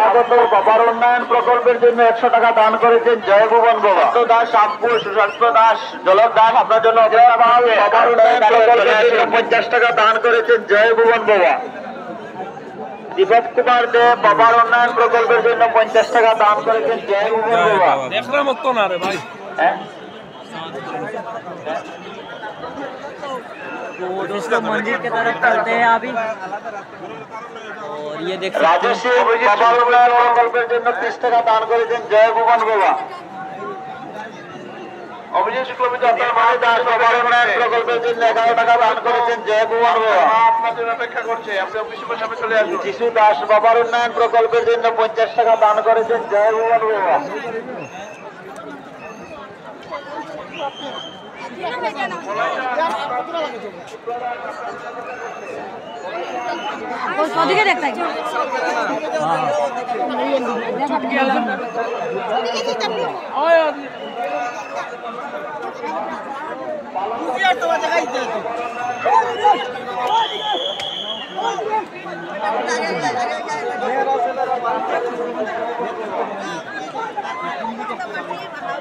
আগত বাবার উন্নয়ন প্রকল্পের জন্য 100 টাকা দান করেছেন জয় ভুবন বাবা। দাস শ্যামপুর সুশান্ত দাস জলক দাস আপনার জন্য বাবার উন্নয়ন প্রকল্পের জন্য 50 টাকা দান করেছেন জয় ভুবন বাবা। দীপক কুমার দেব বাবার উন্নয়ন প্রকল্পের জন্য 50 টাকা দান করেছেন জয় ভুবন বাবা। দেখলাম মতো না রে ভাই। तो दोस्तों मंदिर की तरफ चलते हैं अभी और ये देख सकते हैं বাবার উন্নয়ন প্রকল্পের জন্য 30 টাকা দান করেছেন জয় ভুবন বাবা। অভিজিৎ শুক্লবৈদ্য আপনার মা দাস বাবার উন্নয়ন প্রকল্পের জন্য 11 টাকা দান করেছেন জয় ভুবন বাবা। আপনার জন্য অপেক্ষা করছে, আপনি অফিসের সামনে চলে আসুন। যিশু দাস বাবার উন্নয়ন প্রকল্পের জন্য 50 টাকা দান করেছেন জয় ভুবন বাবা। ওদিকে দেখতে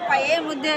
পায়ের মধ্যে